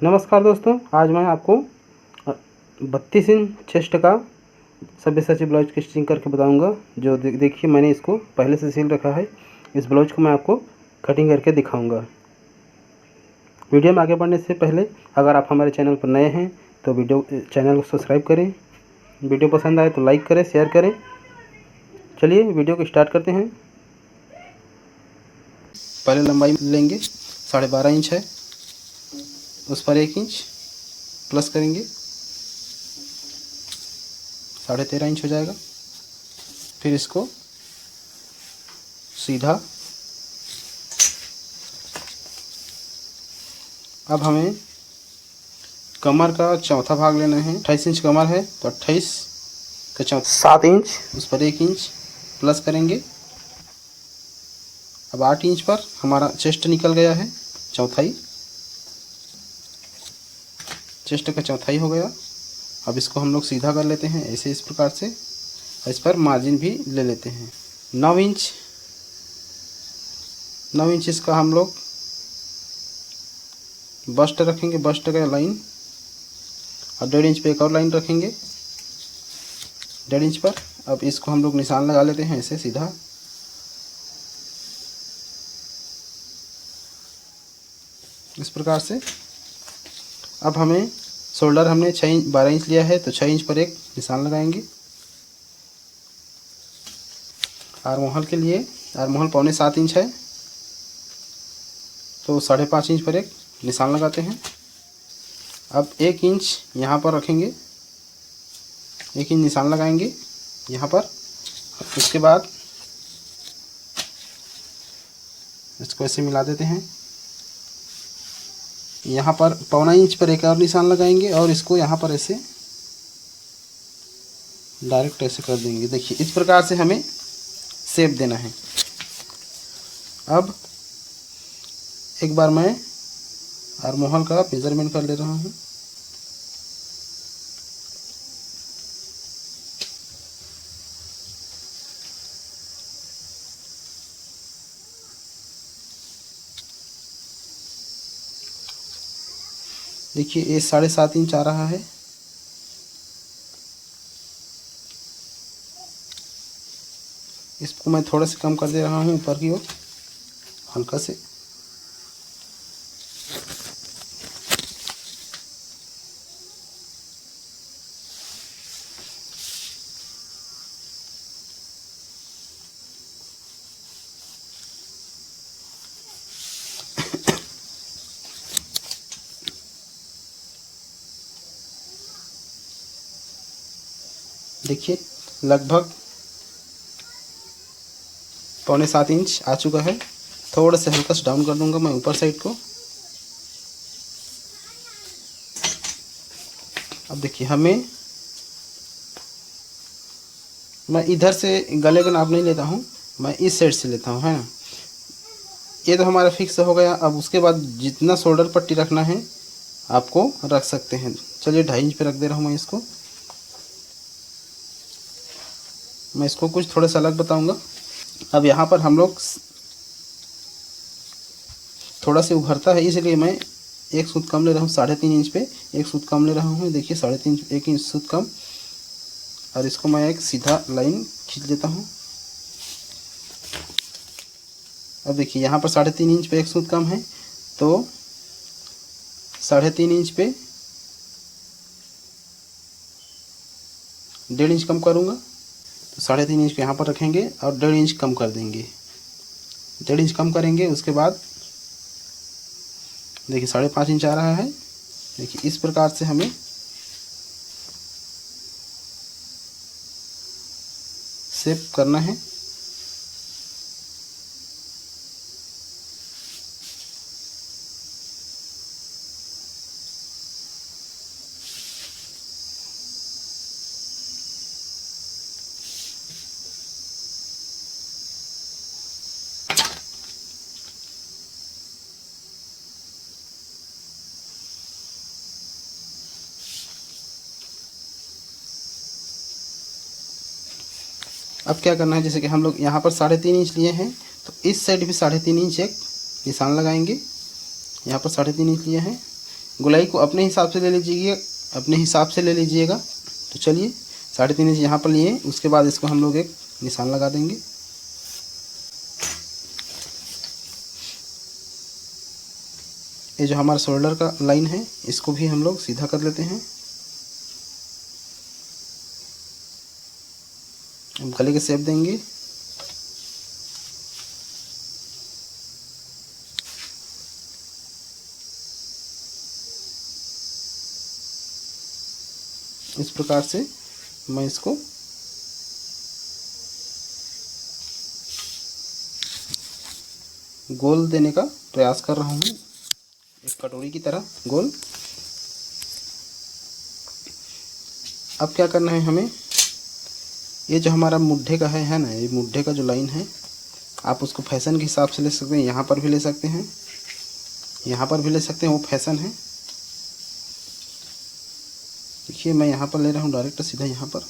नमस्कार दोस्तों, आज मैं आपको 32 इंच चेस्ट का सब्यसाची ब्लाउज की स्टिचिंग करके बताऊंगा। जो देखिए मैंने इसको पहले से सिल रखा है। इस ब्लाउज को मैं आपको कटिंग करके दिखाऊंगा। वीडियो में आगे बढ़ने से पहले अगर आप हमारे चैनल पर नए हैं तो चैनल को सब्सक्राइब करें। वीडियो पसंद आए तो लाइक करें, शेयर करें। चलिए वीडियो को स्टार्ट करते हैं। पहले लंबाई लेंगे, 12.5 इंच है, उस पर 1 इंच प्लस करेंगे, 13.5 इंच हो जाएगा। फिर इसको सीधा, अब हमें कमर का चौथा भाग लेना है। 28 इंच कमर है तो 28 का चौथा 7 इंच, उस पर 1 इंच प्लस करेंगे। अब 8 इंच पर हमारा चेस्ट निकल गया है, चौथाई, चेस्ट का चौथाई हो गया। अब इसको हम लोग सीधा कर लेते हैं ऐसे, इस प्रकार से। इस पर मार्जिन भी ले लेते हैं 9 इंच। 9 इंच इसका हम लोग बस्ट रखेंगे, बस्ट का लाइन, और 1.5 इंच पे एक और लाइन रखेंगे 1.5 इंच पर। अब इसको हम लोग निशान लगा लेते हैं ऐसे सीधा। इस प्रकार से। अब हमें शोल्डर हमने 12 इंच लिया है तो 6 इंच पर एक निशान लगाएंगे। आर्महोल के लिए, आर्महोल 6.25 इंच है तो 5.5 इंच पर एक निशान लगाते हैं। अब 1 इंच यहाँ पर रखेंगे, 1 इंच निशान लगाएंगे यहाँ पर। उसके बाद इसको ऐसे मिला देते हैं। यहाँ पर 1.25 इंच पर एक और निशान लगाएंगे और इसको यहाँ पर ऐसे डायरेक्ट ऐसे कर देंगे। देखिए इस प्रकार से हमें शेप देना है। अब एक बार मैं आर्महोल का मेजरमेंट कर ले रहा हूँ। देखिए ये 7.5 इंच आ रहा है। इसको मैं थोड़ा सा कम कर दे रहा हूँ ऊपर की ओर, हल्का से। देखिए लगभग 7.25 इंच आ चुका है। थोड़ा सा हल्का सा डाउन कर दूंगा मैं ऊपर साइड को। अब देखिए मैं इधर से गले का नाप नहीं लेता हूँ, मैं इस साइड से लेता हूँ, है ना। ये तो हमारा फिक्स हो गया। अब उसके बाद जितना शोल्डर पट्टी रखना है आपको रख सकते हैं। चलिए 2.5 इंच पे रख दे रहा हूँ मैं इसको। मैं इसको कुछ थोड़ा सा अलग बताऊंगा। अब यहाँ पर हम लोग थोड़ा सा उभरता है, इसलिए मैं एक सूत कम ले रहा हूँ। 3.5 इंच पे एक सूत कम ले रहा हूँ। देखिए 3.5 1 इंच सूत कम, और इसको मैं एक सीधा लाइन खींच देता हूँ। अब देखिए यहाँ पर 3.5 इंच पे एक सूत कम है तो 3.5 इंच पे 1.5 इंच कम करूँगा। तो 3.5 इंच को यहाँ पर रखेंगे और 1.5 इंच कम कर देंगे। 1.5 इंच कम करेंगे, उसके बाद देखिए 5.5 इंच आ रहा है। देखिए इस प्रकार से हमें शेप करना है। अब क्या करना है, जैसे कि हम लोग यहाँ पर 3.5 इंच लिए हैं तो इस साइड भी 3.5 इंच एक निशान लगाएंगे। यहाँ पर 3.5 इंच लिए हैं, गोलाई को अपने हिसाब से ले लीजिए, अपने हिसाब से ले लीजिएगा। तो चलिए 3.5 इंच यहाँ पर लिए, उसके बाद इसको हम लोग एक निशान लगा देंगे। ये जो हमारा शोल्डर का लाइन है इसको भी हम लोग सीधा कर लेते हैं। अब गले के शेप देंगे। इस प्रकार से मैं इसको गोल देने का प्रयास कर रहा हूँ, एक कटोरी की तरह गोल। अब क्या करना है हमें, ये जो हमारा मुड्ढे का है ना, ये मुड्ढे का जो लाइन है आप उसको फैशन के हिसाब से ले सकते हैं। यहाँ पर भी ले सकते हैं, यहाँ पर भी ले सकते हैं, वो फैशन है। देखिए मैं यहाँ पर ले रहा हूँ डायरेक्ट सीधा यहाँ पर,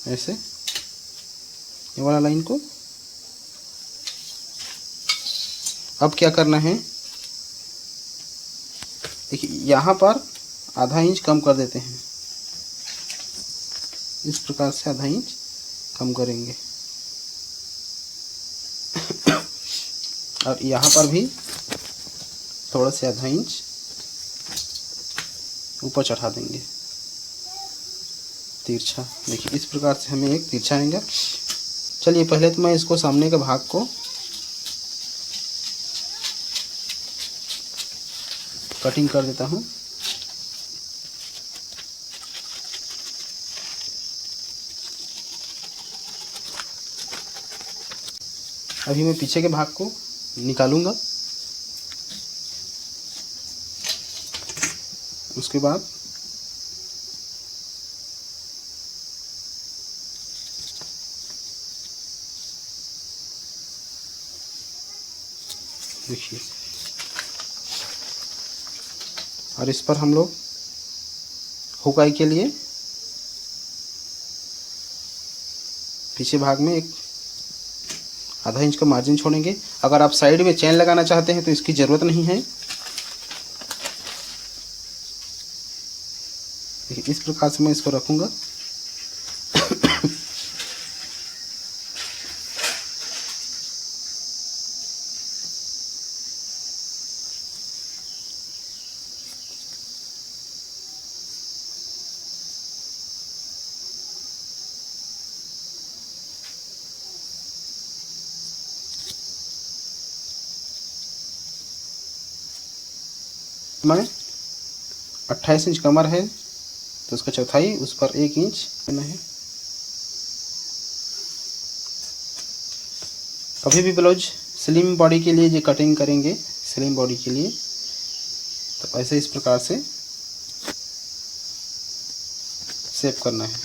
ऐसे ये वाला लाइन को। अब क्या करना है, देखिए यहाँ पर आधा इंच कम कर देते हैं, इस प्रकार से आधा इंच कम करेंगे। और यहाँ पर भी थोड़ा से आधा इंच ऊपर चढ़ा देंगे तिरछा। देखिए इस प्रकार से हमें एक तिरछा आएगा। चलिए पहले तो मैं इसको सामने के भाग को कटिंग कर देता हूँ। अभी मैं पीछे के भाग को निकालूंगा, उसके बाद देखिए, और इस पर हम लोग हुकाई के लिए पीछे भाग में एक आधा इंच का मार्जिन छोड़ेंगे। अगर आप साइड में चैन लगाना चाहते हैं तो इसकी ज़रूरत नहीं है। इस प्रकार से मैं इसको रखूँगा। मैं 28 इंच कमर है तो उसका चौथाई उस पर 1 इंच करना है। कभी भी ब्लाउज स्लिम बॉडी के लिए जो कटिंग करेंगे, स्लिम बॉडी के लिए, तो ऐसे इस प्रकार से शेप करना है।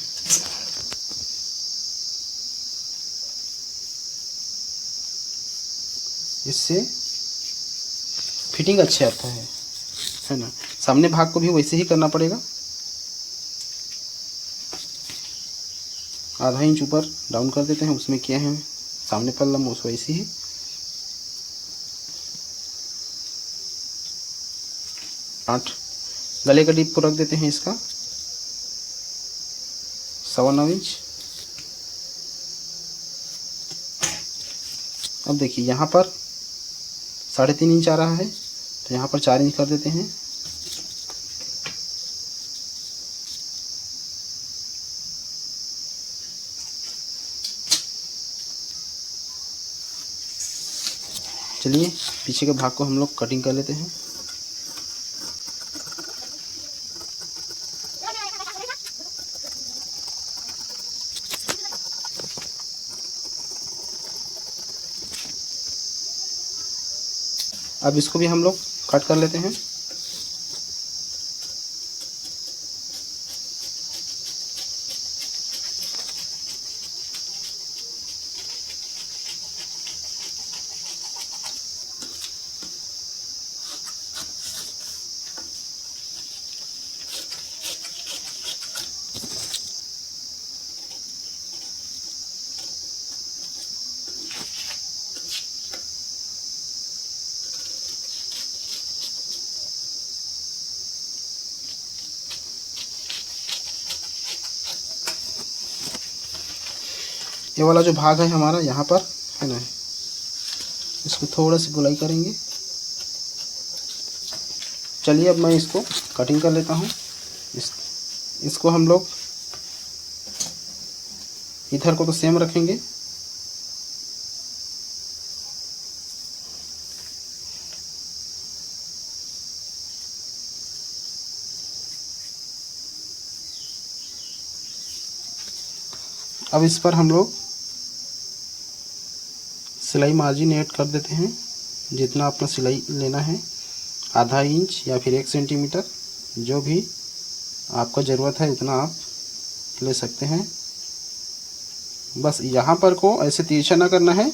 इससे फिटिंग अच्छा आता है ना। सामने भाग को भी वैसे ही करना पड़ेगा। आधा इंच ऊपर डाउन कर देते हैं, उसमें किया है सामने पर लंब उस वैसे ही। आठ गले का डीप को रख देते हैं इसका 9.25 इंच। अब देखिए यहाँ पर 3.5 इंच आ रहा है तो यहाँ पर 4 इंच कर देते हैं। चलिए पीछे के भाग को हम लोग कटिंग कर लेते हैं। अब इसको भी हम लोग कट कर लेते हैं। ये वाला जो भाग है हमारा यहाँ पर है ना, इसको थोड़ा सी गोलाई करेंगे। चलिए अब मैं इसको कटिंग कर लेता हूँ। इसको हम लोग इधर को तो सेम रखेंगे, अब इस पर हम लोग सिलाई मार्जिन ऐड कर देते हैं। जितना अपना सिलाई लेना है, आधा इंच या फिर 1 सेंटीमीटर, जो भी आपका ज़रूरत है उतना आप ले सकते हैं। बस यहाँ पर को ऐसे तिरछा ना करना है,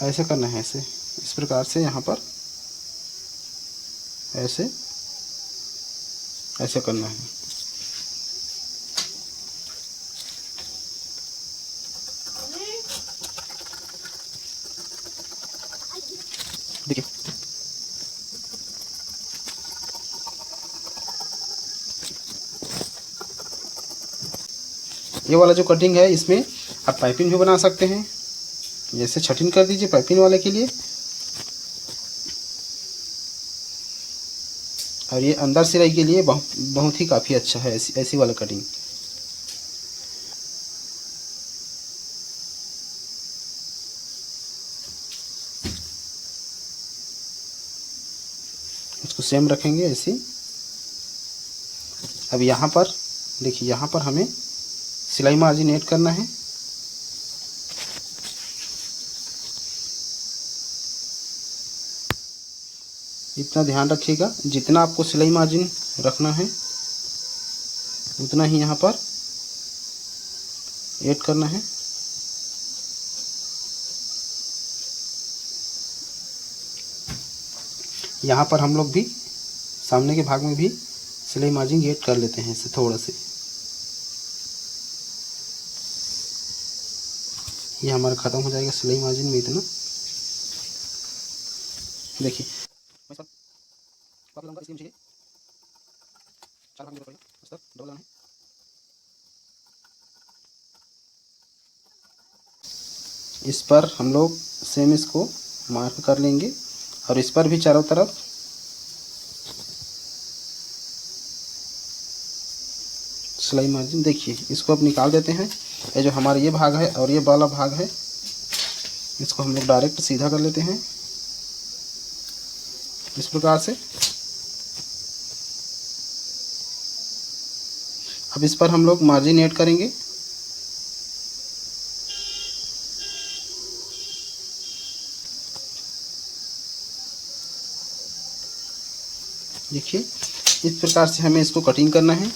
ऐसे करना है, ऐसे इस प्रकार से यहाँ पर ऐसे ऐसे करना है। देखिए ये वाला जो कटिंग है, इसमें आप पाइपिंग भी बना सकते हैं। जैसे छटिंग कर दीजिए पाइपिंग वाले के लिए, और ये अंदर सिलाई के लिए बहुत ही काफ़ी अच्छा है ऐसी वाला कटिंग। इसको सेम रखेंगे ऐसे। अब यहाँ पर देखिए, यहाँ पर हमें सिलाई मार्जिन ऐड करना है। इतना ध्यान रखिएगा, जितना आपको सिलाई मार्जिन रखना है उतना ही यहाँ पर ऐड करना है। यहाँ पर हम लोग भी सामने के भाग में भी सिलाई मार्जिन ऐड कर लेते हैं इसे थोड़ा से। ये हमारा ख़त्म हो जाएगा सिलाई मार्जिन में इतना। देखिए इस पर हम लोग सेम इसको मार्क कर लेंगे, और इस पर भी चारों तरफ सिलाई मार्जिन। देखिए इसको अब निकाल देते हैं। ये जो हमारा ये भाग है और ये वाला भाग है, इसको हम लोग डायरेक्ट सीधा कर लेते हैं इस प्रकार से। अब इस पर हम लोग मार्जिन ऐड करेंगे। देखिए इस प्रकार से हमें इसको कटिंग करना है।